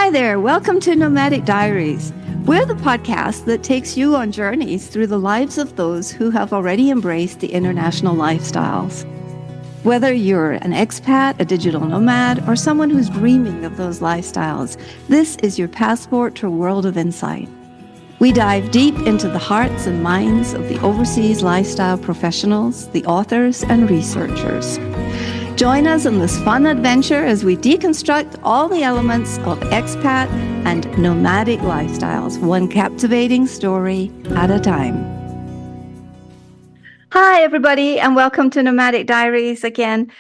Hi there, welcome to Nomadic Diaries. We're the podcast that takes you on journeys through the lives of those who have already embraced the international lifestyles. Whether you're an expat, a digital nomad, or someone who's dreaming of those lifestyles, this is your passport to a world of insight. We dive deep into the hearts and minds of the overseas lifestyle professionals, the authors, and researchers. Join us in this fun adventure as we deconstruct all the elements of expat and nomadic lifestyles, one captivating story at a time. Hi, everybody, and welcome to Nomadic Diaries again.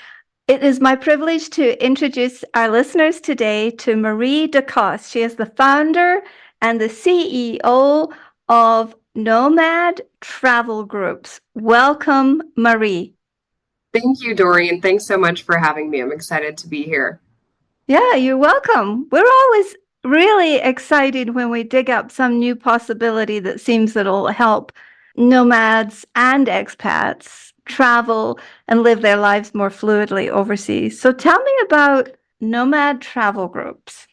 It is my privilege to introduce our listeners today to Marie DeCosse. She is the founder and the CEO of Nomad Travel Groups. Welcome, Marie. Thank you, Doreen. Thanks so much for having me. I'm excited to be here. Yeah, you're welcome. We're always really excited when we dig up some new possibility that seems that will help nomads and expats travel and live their lives more fluidly overseas. So tell me about Nomad Travel Groups.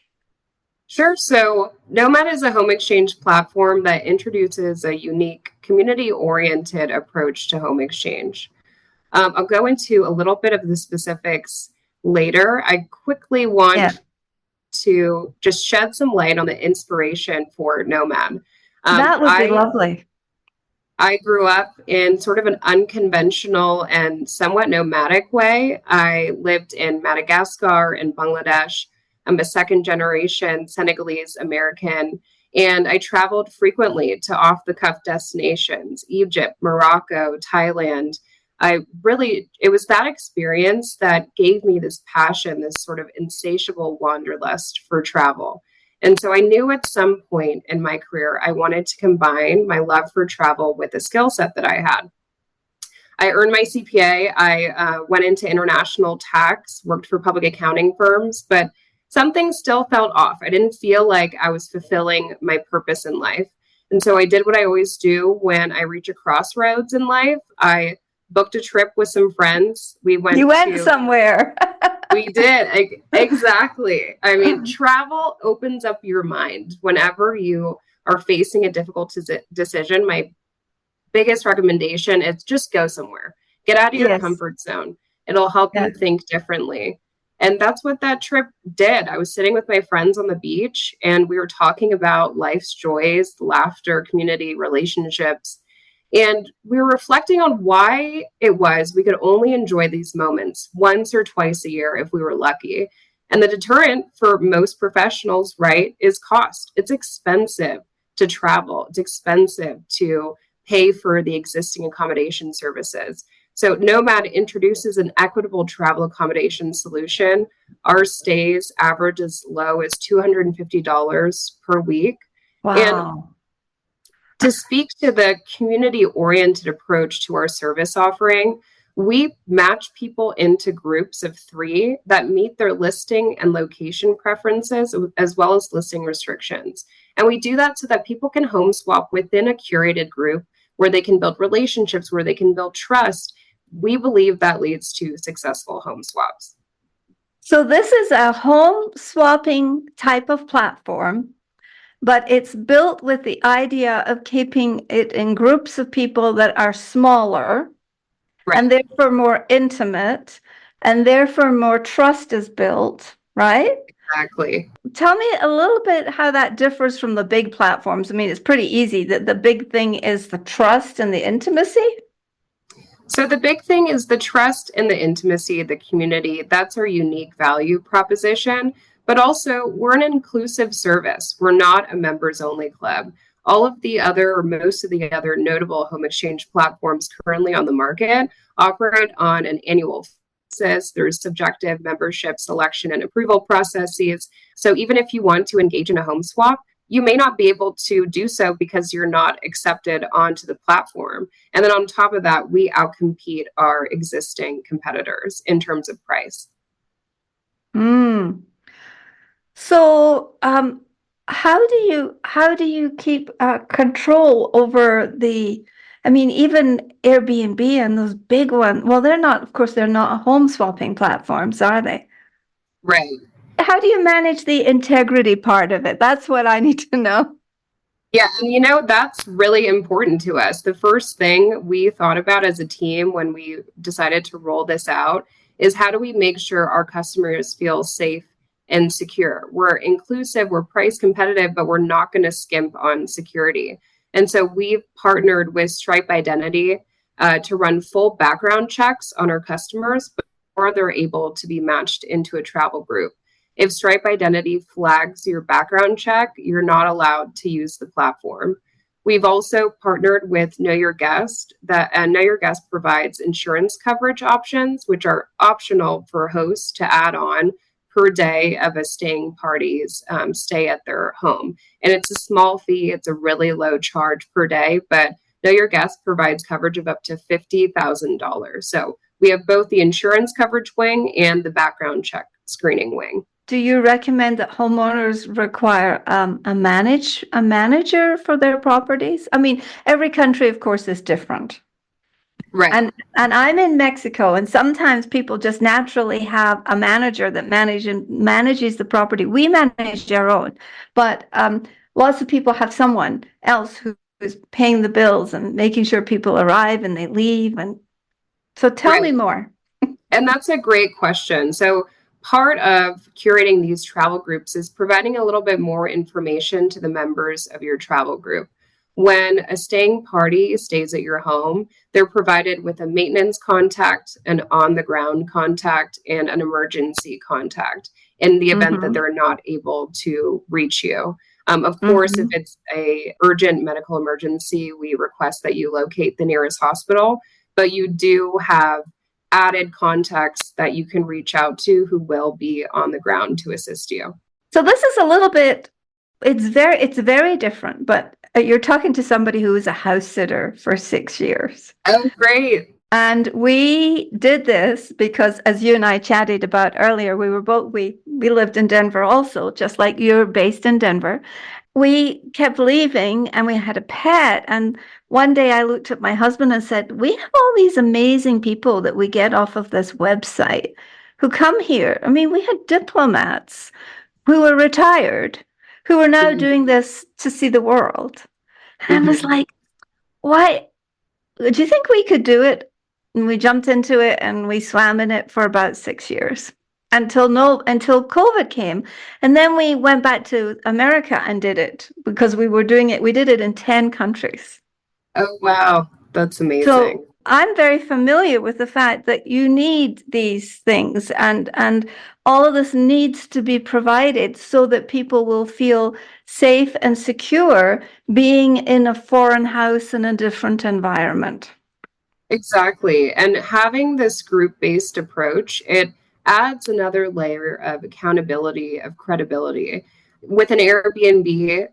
Sure. So Nomad is a home exchange platform that introduces a unique community-oriented approach to home exchange. I'll go into a little bit of the specifics later. I quickly want to just shed some light on the inspiration for Nomad. That would be lovely. I grew up in sort of an unconventional and somewhat nomadic way. I lived in Madagascar and Bangladesh. I'm a second generation Senegalese American, and I traveled frequently to off-the-cuff destinations, Egypt, Morocco, Thailand. It was that experience that gave me this passion, this sort of insatiable wanderlust for travel. And so I knew at some point in my career, I wanted to combine my love for travel with the skill set that I had. I earned my CPA. I went into international tax, worked for public accounting firms, but something still felt off. I didn't feel like I was fulfilling my purpose in life. And so I did what I always do when I reach a crossroads in life. I booked a trip with some friends. You went somewhere. We did. Exactly. I mean, travel opens up your mind whenever you are facing a difficult decision. My biggest recommendation is just go somewhere. Get out of your comfort zone. It'll help you think differently. And that's what that trip did. I was sitting with my friends on the beach and we were talking about life's joys, laughter, community, relationships. And we were reflecting on why it was we could only enjoy these moments once or twice a year if we were lucky. And the deterrent for most professionals, right, is cost. It's expensive to travel. It's expensive to pay for the existing accommodation services. So Nomad introduces an equitable travel accommodation solution. Our stays average as low as $250 per week. Wow. And to speak to the community-oriented approach to our service offering, we match people into groups of 3 that meet their listing and location preferences, as well as listing restrictions. And we do that so that people can home swap within a curated group where they can build relationships, where they can build trust. We believe that leads to successful home swaps. So this is a home swapping type of platform, but it's built with the idea of keeping it in groups of people that are smaller, right, and therefore more intimate, and therefore more trust is built, right? Exactly. Tell me a little bit how that differs from the big platforms. I mean, it's pretty easy. The big thing is the trust and the intimacy. So the big thing is the trust and the intimacy, the community. That's our unique value proposition. But also, we're an inclusive service. We're not a members-only club. All of the other, or most of the other notable home exchange platforms currently on the market operate on an annual basis. There's subjective membership selection and approval processes. So even if you want to engage in a home swap, you may not be able to do so because you're not accepted onto the platform. And then on top of that, we outcompete our existing competitors in terms of price. So, how do you keep control over the? I mean, even Airbnb and those big ones. Well, they're not. Of course, they're not home swapping platforms, are they? Right. how do you manage the integrity part of it? That's what I need to know. Yeah, and that's really important to us. The first thing we thought about as a team when we decided to roll this out is how do we make sure our customers feel safe and secure? We're inclusive, we're price competitive, but we're not going to skimp on security. And so we've partnered with Stripe Identity to run full background checks on our customers before they're able to be matched into a travel group. If Stripe Identity flags your background check, you're not allowed to use the platform. We've also partnered with Know Your Guest. Know Your Guest provides insurance coverage options, which are optional for hosts to add on per day of a staying party's stay at their home. And it's a small fee. It's a really low charge per day, but Know Your Guest provides coverage of up to $50,000. So we have both the insurance coverage wing and the background check screening wing. Do you recommend that homeowners require a manager for their properties? I mean, every country, of course, is different. Right. And I'm in Mexico, and sometimes people just naturally have a manager that manages the property. We manage our own, but lots of people have someone else who's paying the bills and making sure people arrive and they leave. And so tell me more. And that's a great question. So part of curating these travel groups is providing a little bit more information to the members of your travel group. When a staying party stays at your home, they're provided with a maintenance contact, an on-the-ground contact, and an emergency contact in the event that they're not able to reach you. Of course, if it's an urgent medical emergency, we request that you locate the nearest hospital, but you do have added contacts that you can reach out to who will be on the ground to assist you. So this is a little bit, it's very different, but you're talking to somebody who was a house sitter for 6 years. Oh, great. And we did this because, as you and I chatted about earlier, we lived in Denver also, just like you're based in Denver. We kept leaving and we had a pet. And one day I looked at my husband and said, we have all these amazing people that we get off of this website who come here. I mean, we had diplomats who were retired, who are now doing this to see the world. And I was like, why? Do you think we could do it? And we jumped into it and we swam in it for about 6 years until COVID came. And then we went back to America and did it because we were doing it. We did it in 10 countries. Oh, wow. That's amazing. So I'm very familiar with the fact that you need these things and all of this needs to be provided so that people will feel safe and secure being in a foreign house in a different environment. Exactly. And having this group-based approach, it adds another layer of accountability, of credibility. With an Airbnb,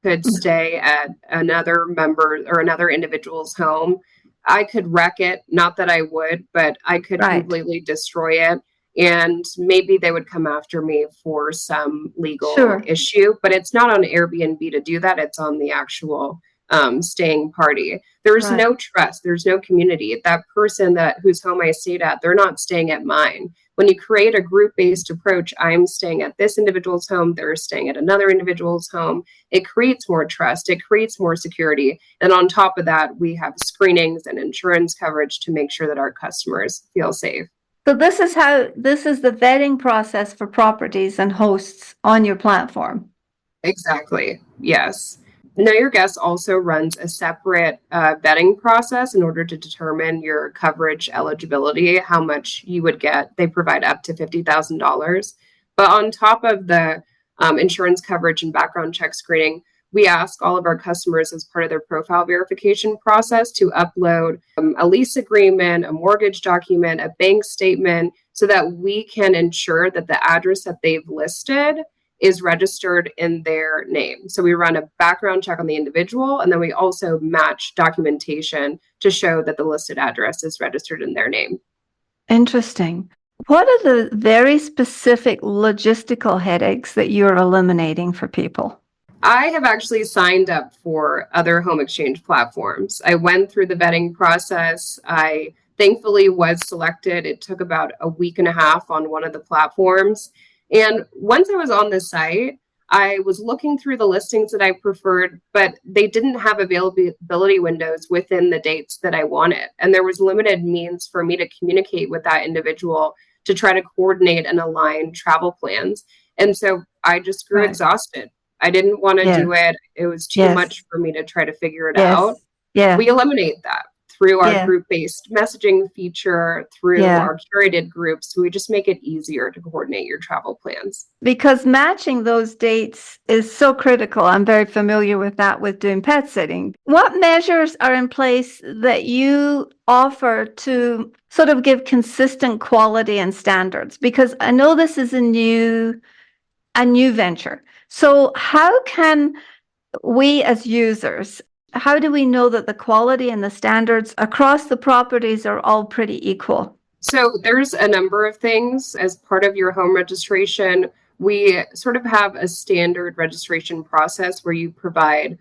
could stay at another member or another individual's home. I could wreck it, not that I would, but I could completely destroy it. And maybe they would come after me for some legal issue, but it's not on Airbnb to do that. It's on the actual staying party. There's no trust. There's no community. That person whose home I stayed at, they're not staying at mine. When you create a group-based approach, I'm staying at this individual's home, they're staying at another individual's home. It creates more trust. It creates more security. And on top of that, we have screenings and insurance coverage to make sure that our customers feel safe. So this is the vetting process for properties and hosts on your platform. Exactly. Yes. Know Your Guest also runs a separate vetting process in order to determine your coverage eligibility, how much you would get. They provide up to $50,000. But on top of the insurance coverage and background check screening, we ask all of our customers as part of their profile verification process to upload a lease agreement, a mortgage document, a bank statement, so that we can ensure that the address that they've listed is registered in their name. So we run a background check on the individual, and then we also match documentation to show that the listed address is registered in their name. Interesting. What are the very specific logistical headaches that you're eliminating for people? I have actually signed up for other home exchange platforms. I went through the vetting process. I thankfully was selected. It took about a week and a half on one of the platforms. And once I was on the site, I was looking through the listings that I preferred, but they didn't have availability windows within the dates that I wanted. And there was limited means for me to communicate with that individual to try to coordinate and align travel plans. And so I just grew Right. exhausted. I didn't want to Yes. do it. It was too Yes. much for me to try to figure it out. Yes. Yeah. We eliminate that through our Yeah. group-based messaging feature, through Yeah. our curated groups. So we just make it easier to coordinate your travel plans. Because matching those dates is so critical. I'm very familiar with that with doing pet sitting. What measures are in place that you offer to sort of give consistent quality and standards? Because I know this is a new venture. So how can we as users, how do we know that the quality and the standards across the properties are all pretty equal? So there's a number of things as part of your home registration. We sort of have a standard registration process where you provide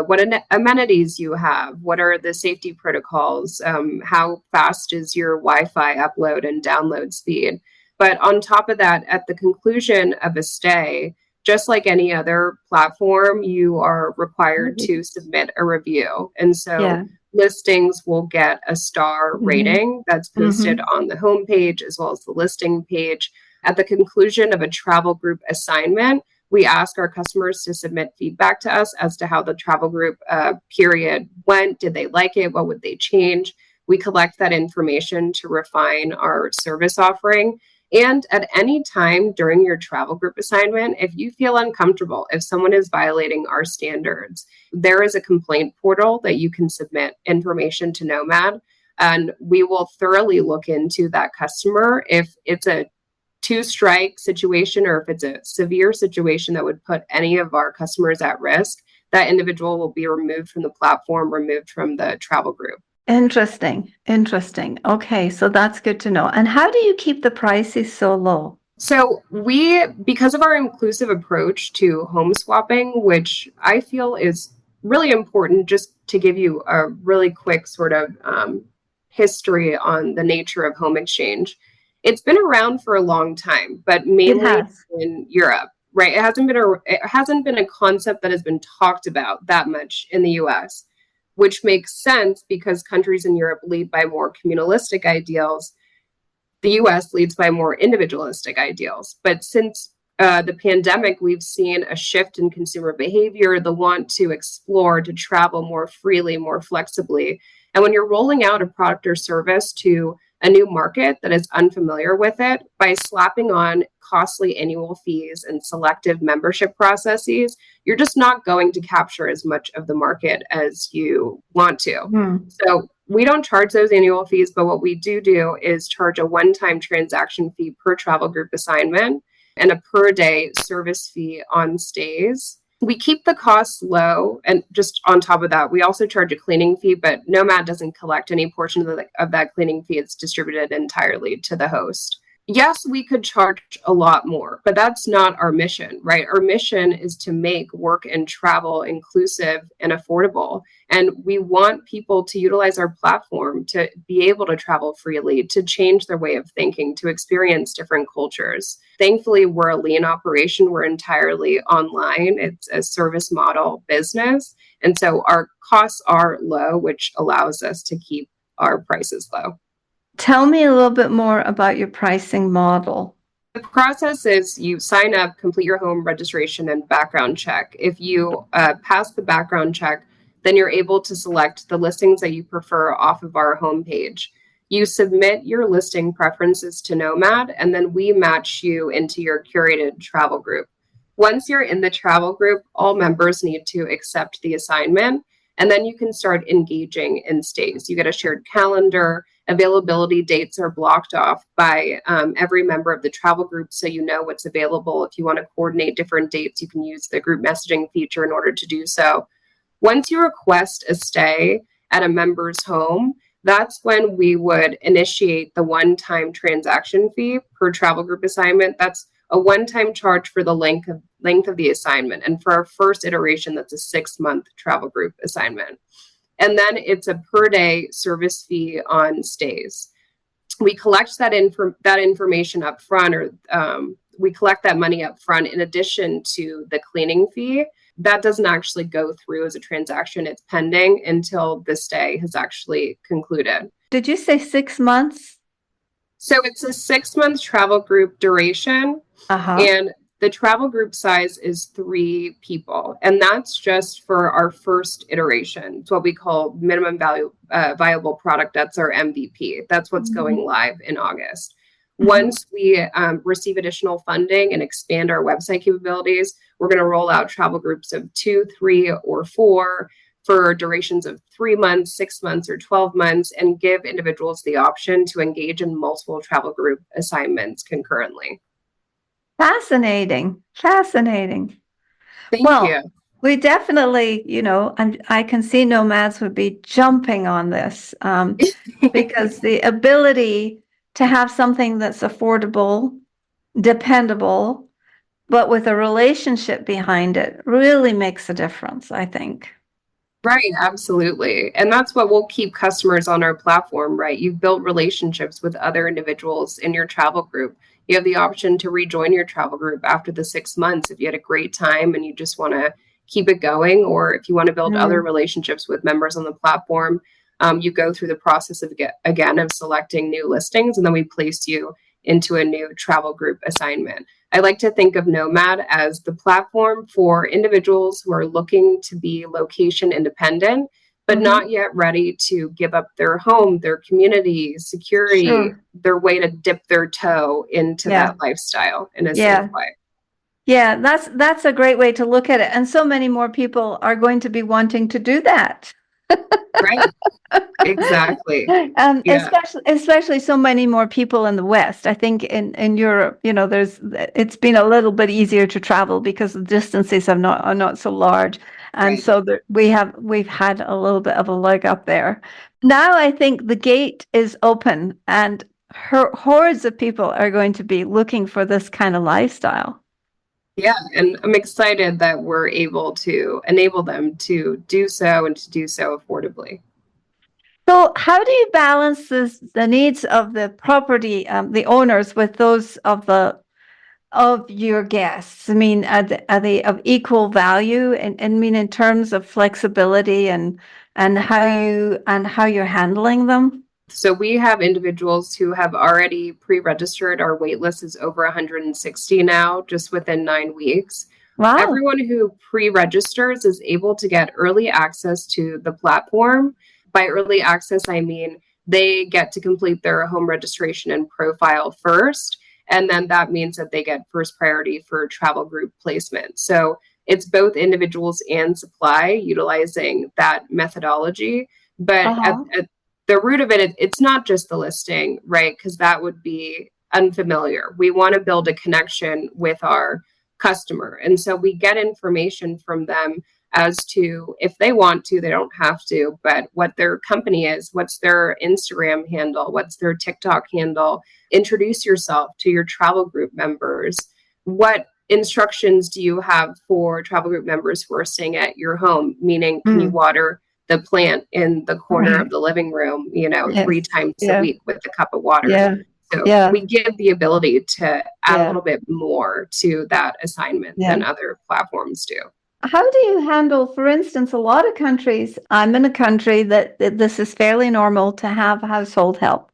what amenities you have, what are the safety protocols, how fast is your Wi-Fi upload and download speed. But on top of that, at the conclusion of a stay, just like any other platform, you are required to submit a review. And so Yeah. listings will get a star rating that's posted on the homepage as well as the listing page. At the conclusion of a travel group assignment, we ask our customers to submit feedback to us as to how the travel group period went. Did they like it? What would they change? We collect that information to refine our service offering. And at any time during your travel group assignment, if you feel uncomfortable, if someone is violating our standards, there is a complaint portal that you can submit information to Nomad, and we will thoroughly look into that customer. If it's a two-strike situation or if it's a severe situation that would put any of our customers at risk, that individual will be removed from the platform, removed from the travel group. Interesting. Interesting. Okay, so that's good to know. And how do you keep the prices so low? So because of our inclusive approach to home swapping, which I feel is really important, just to give you a really quick sort of history on the nature of home exchange. It's been around for a long time, but mainly in Europe, right? It hasn't been a concept that has been talked about that much in the US, which makes sense because countries in Europe lead by more communalistic ideals. The US leads by more individualistic ideals. But since the pandemic, we've seen a shift in consumer behavior, the want to explore, to travel more freely, more flexibly. And when you're rolling out a product or service to a new market that is unfamiliar with it, by slapping on costly annual fees and selective membership processes, you're just not going to capture as much of the market as you want to. So we don't charge those annual fees, but what we do is charge a one-time transaction fee per travel group assignment and a per day service fee on stays. We keep the costs low, and just on top of that, we also charge a cleaning fee, but Nomad doesn't collect any portion of that cleaning fee. It's distributed entirely to the host. Yes, we could charge a lot more, but that's not our mission, right? Our mission is to make work and travel inclusive and affordable. And we want people to utilize our platform to be able to travel freely, to change their way of thinking, to experience different cultures. Thankfully, we're a lean operation. We're entirely online. It's a service model business. And so our costs are low, which allows us to keep our prices low. Tell me a little bit more about your pricing model. The process is you sign up, complete your home registration and background check. If you pass the background check, then you're able to select the listings that you prefer off of our homepage. You submit your listing preferences to Nomad, and then we match you into your curated travel group. Once you're in the travel group, all members need to accept the assignment, and then you can start engaging in stays. You get a shared calendar. Availability dates are blocked off by every member of the travel group, so you know what's available. If you want to coordinate different dates, you can use the group messaging feature in order to do so. Once you request a stay at a member's home, that's when we would initiate the one-time transaction fee per travel group assignment. That's a one-time charge for the length of the assignment. And for our first iteration, that's a 6-month travel group assignment. And then it's a per day service fee on stays. We collect that information up front, or we collect that money up front in addition to the cleaning fee. That doesn't actually go through as a transaction. It's pending until the stay has actually concluded. Did you say 6 months? So it's a 6-month travel group duration, Uh-huh. and the travel group size is 3 people. And that's just for our first iteration. It's what we call minimum viable product. That's our MVP. That's what's going live in August. Once we receive additional funding and expand our website capabilities, we're going to roll out travel groups of 2, 3, or 4 for durations of 3 months, 6 months, or 12 months, and give individuals the option to engage in multiple travel group assignments concurrently. Fascinating. Fascinating. Thank Well, you. we definitely, I can see nomads would be jumping on this because the ability to have something that's affordable, dependable, but with a relationship behind it really makes a difference, I think. Right, absolutely. And that's what will keep customers on our platform, right? You've built relationships with other individuals in your travel group. You have the option to rejoin your travel group after the 6 months if you had a great time and you just want to keep it going, or if you want to build other relationships with members on the platform. You go through the process of selecting new listings, and then we place you into a new travel group assignment. I like to think of Nomad as the platform for individuals who are looking to be location independent, but not yet ready to give up their home, their community, security, Sure. their way to dip their toe into Yeah. that lifestyle in a Yeah. safe way. Yeah, that's a great way to look at it. And so many more people are going to be wanting to do that. Right. Exactly. Yeah. Especially so many more people in the West. I think in Europe, it's been a little bit easier to travel because the distances are not so large, and Right. so we've had a little bit of a leg up there. Now I think the gate is open, and hordes of people are going to be looking for this kind of lifestyle. Yeah, and I'm excited that we're able to enable them to do so and to do so affordably. So, how do you balance the needs of the property, the owners, with those of your guests? I mean, are they of equal value? And I mean, in terms of flexibility and how you're handling them? So we have individuals who have already pre-registered. Our wait list is over 160 now, just within 9 weeks. Wow. Everyone who pre-registers is able to get early access to the platform. By early access, I mean they get to complete their home registration and profile first, and then that means that they get first priority for travel group placement. So it's both individuals and supply utilizing that methodology. But Uh-huh. at the root of it, it's not just the listing, right? Because that would be unfamiliar. We want to build a connection with our customer. And so we get information from them as to if they want to, they don't have to, but what their company is, what's their Instagram handle, what's their TikTok handle. Introduce yourself to your travel group members. What instructions do you have for travel group members who are staying at your home? Meaning, can you Mm, water the plant in the corner of right. the living room, Yes. 3 times a Yeah. week with a cup of water? Yeah. So Yeah. we give the ability to add a Yeah. little bit more to that assignment Yeah. than other platforms do. How do you handle, for instance, a lot of countries? I'm in a country that this is fairly normal to have household help.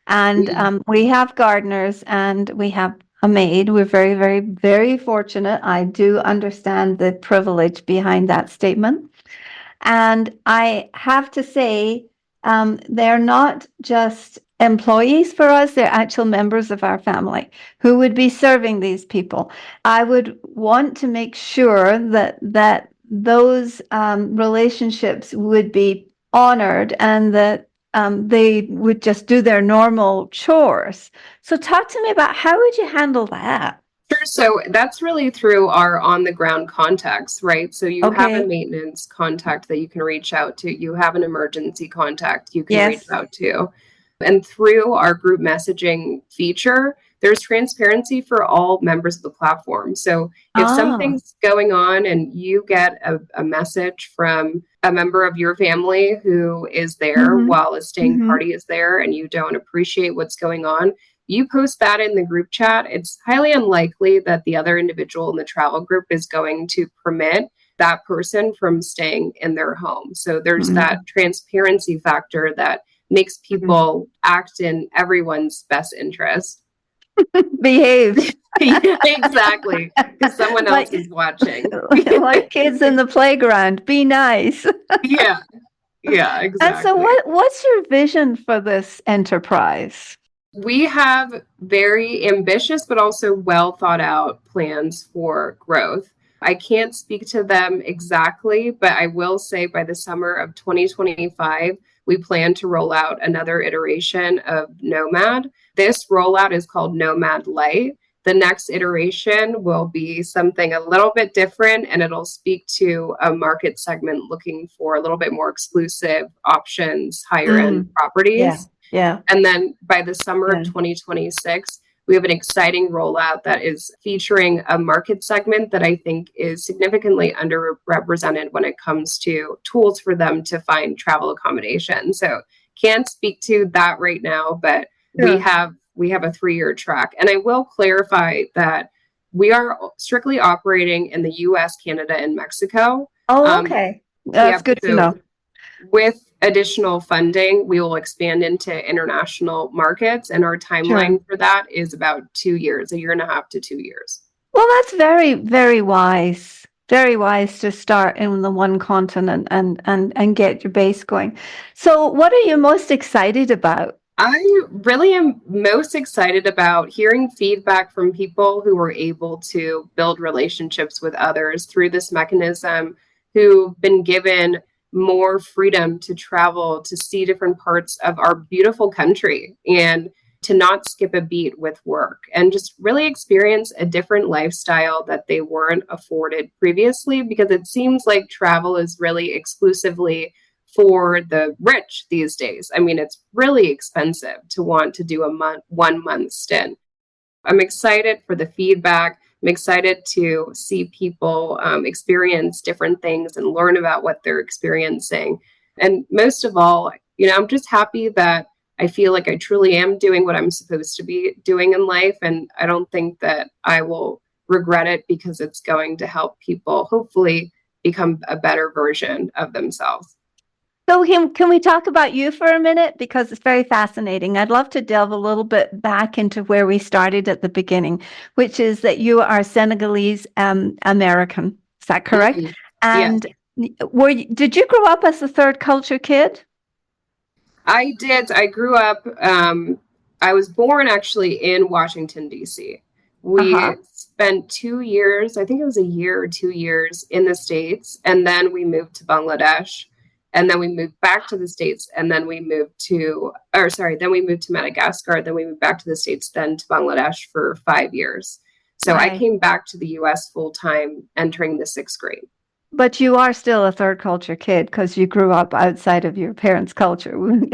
And Mm. we have gardeners and we have a maid. We're very, very, very fortunate. I do understand the privilege behind that statement. And I have to say, they're not just employees for us, they're actual members of our family who would be serving these people. I would want to make sure that those relationships would be honored and that they would just do their normal chores. So talk to me about how would you handle that? Sure. So that's really through our on the ground contacts, right? So you have a Okay. maintenance contact that you can reach out to, you have an emergency contact you can reach Yes. out to. And through our group messaging feature, there's transparency for all members of the platform. So if Ah. something's going on and you get a message from a member of your family who is there Mm-hmm. while a staying Mm-hmm. party is there and you don't appreciate what's going on, you post that in the group chat, it's highly unlikely that the other individual in the travel group is going to permit that person from staying in their home. So there's that transparency factor that makes people act in everyone's best interest. Behave. Yeah, exactly. Because someone else is watching. Like kids in the playground. Be nice. Yeah. Yeah, And so exactly. what's your vision for this enterprise? We have very ambitious, but also well thought out plans for growth. I can't speak to them exactly, but I will say by the summer of 2025, we plan to roll out another iteration of Nomad. This rollout is called Nomad Light. The next iteration will be something a little bit different, and it'll speak to a market segment looking for a little bit more exclusive options, higher end properties. Yeah. And then by the summer Yeah. of 2026, we have an exciting rollout that is featuring a market segment that I think is significantly underrepresented when it comes to tools for them to find travel accommodation. So can't speak to that right now, but we have a 3-year track. And I will clarify that we are strictly operating in the US, Canada, and Mexico. Oh, okay. That's good to know. With additional funding, we will expand into international markets, and our timeline for that is about 2 years, 1.5 to 2 years. Well, that's very, very wise. Very wise to start in the one continent and get your base going. So what are you most excited about? I really am most excited about hearing feedback from people who were able to build relationships with others through this mechanism, who've been given more freedom to travel, to see different parts of our beautiful country, and to not skip a beat with work, and just really experience a different lifestyle that they weren't afforded previously, because it seems like travel is really exclusively for the rich these days. I mean, it's really expensive to want to do a 1 month stint. I'm excited for the feedback. I'm excited to see people experience different things and learn about what they're experiencing. And most of all, I'm just happy that I feel like I truly am doing what I'm supposed to be doing in life. And I don't think that I will regret it, because it's going to help people hopefully become a better version of themselves. So can we talk about you for a minute? Because it's very fascinating. I'd love to delve a little bit back into where we started at the beginning, which is that you are Senegalese American. Is that correct? Mm-hmm. And did you grow up as a third culture kid? I did. I grew up, I was born actually in Washington, D.C. We spent 2 years, I think it was a year or 2 years in the States, and then we moved to Bangladesh. And then we moved back to the States, and then we moved to Madagascar. Then we moved back to the States, then to Bangladesh for 5 years. So I came back to the US full time entering the 6th grade. But you are still a third culture kid because you grew up outside of your parents' culture. Own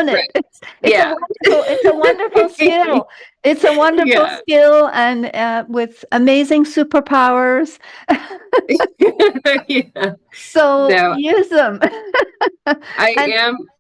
it. Right. It's a wonderful skill. It's a wonderful skill, and with amazing superpowers. So use them.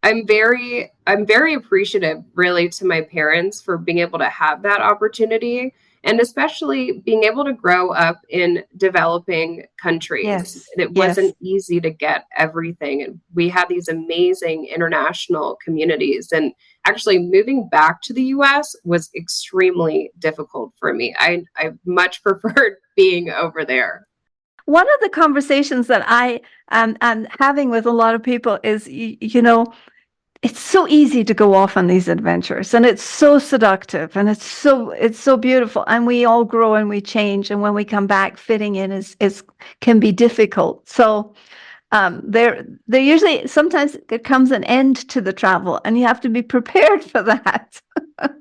I'm very appreciative, really, to my parents for being able to have that opportunity, and especially being able to grow up in developing countries. Yes. It wasn't easy to get everything. And we had these amazing international communities. And actually moving back to the US was extremely difficult for me. I much preferred being over there. One of the conversations that I am having with a lot of people is, it's so easy to go off on these adventures, and it's so seductive, and it's so beautiful, and we all grow and we change, and when we come back, fitting in is can be difficult. So there usually, sometimes there comes an end to the travel, and you have to be prepared for that.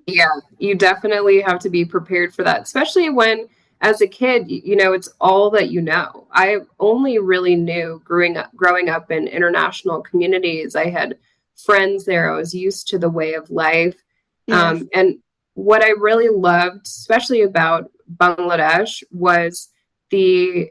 Yeah, you definitely have to be prepared for that, especially when, as a kid, it's all that you know. I only really knew growing up in international communities. I had friends there. I was used to the way of life. Yes. And what I really loved, especially about Bangladesh, was the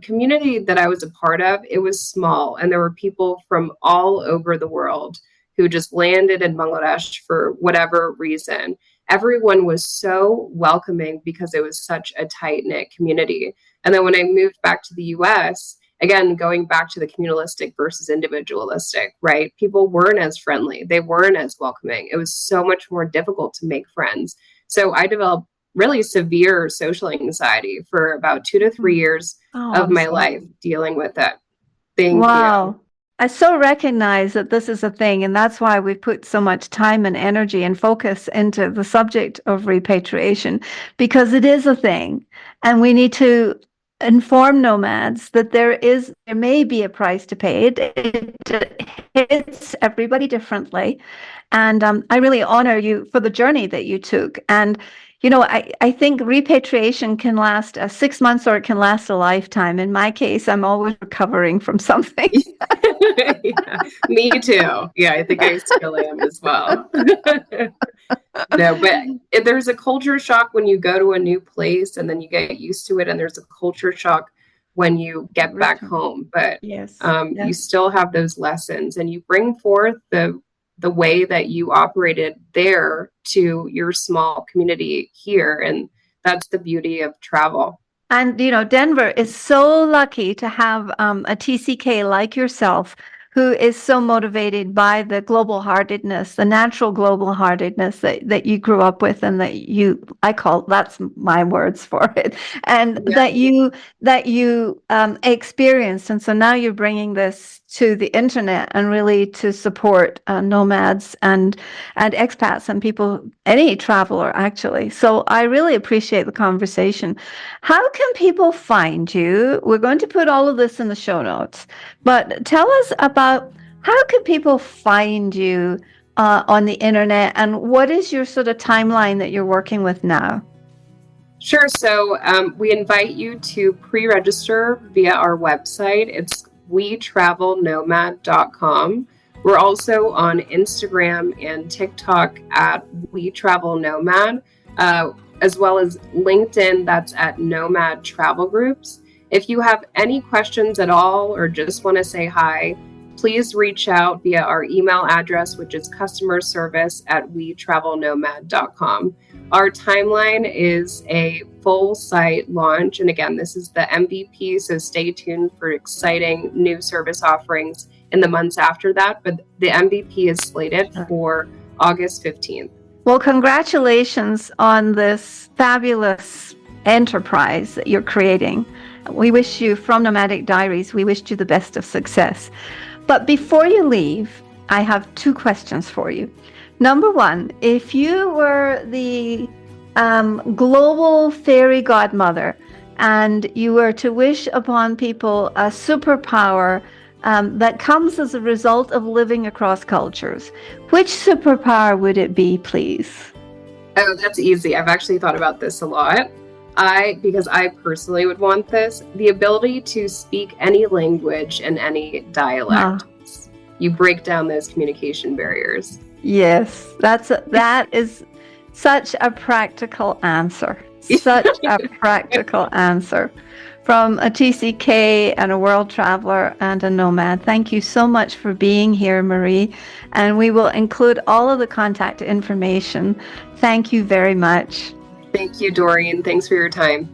community that I was a part of. It was small, and there were people from all over the world who just landed in Bangladesh for whatever reason. everyone was so welcoming because it was such a tight-knit community. And then when I moved back to the US, again, going back to the communalistic versus individualistic, right? People weren't as friendly. They weren't as welcoming. It was so much more difficult to make friends. So I developed really severe social anxiety for about 2 to 3 years of my life dealing with it. Thank you. I so recognize that this is a thing, and that's why we put so much time and energy and focus into the subject of repatriation, because it is a thing, and we need to inform nomads that there may be a price to pay. It hits everybody differently, and I really honor you for the journey that you took. And I think repatriation can last 6 months, or it can last a lifetime. In my case, I'm always recovering from something. Yeah, me too. Yeah, I think I still am as well. No, but there's a culture shock when you go to a new place and then you get used to it, and there's a culture shock when you get back home. But you still have those lessons, and you bring forth the way that you operated there to your small community here. And that's the beauty of travel. And, Denver is so lucky to have a TCK like yourself, who is so motivated by the global heartedness, the natural global heartedness that you grew up with, and that's my words for it, and that you experienced. And so now you're bringing this to the internet and really to support nomads and expats and people, any traveler actually. So I really appreciate the conversation. How can people find you? We're going to put all of this in the show notes, but tell us about how can people find you on the internet, and what is your sort of timeline that you're working with now? Sure. So we invite you to pre-register via our website. It's wetravelnomad.com. We're also on Instagram and TikTok at wetravelnomad, as well as LinkedIn. That's at Nomad Travel Groups. If you have any questions at all or just want to say hi, please reach out via our email address, which is customerservice@wetravelnomad.com. Our timeline is a full site launch. And again, this is the MVP, so stay tuned for exciting new service offerings in the months after that. But the MVP is slated for August 15th. Well, congratulations on this fabulous enterprise that you're creating. We wish you, from Nomadic Diaries, we wish you the best of success. But before you leave, I have 2 questions for you. Number 1, if you were the global fairy godmother and you were to wish upon people a superpower that comes as a result of living across cultures, which superpower would it be, please? Oh, that's easy. I've actually thought about this a lot. Because I personally would want this, the ability to speak any language and any dialect. You break down those communication barriers. Yes, that is such a practical answer. Such a practical answer from a TCK and a world traveler and a nomad. Thank you so much for being here, Marie. And we will include all of the contact information. Thank you very much. Thank you, Doreen. Thanks for your time.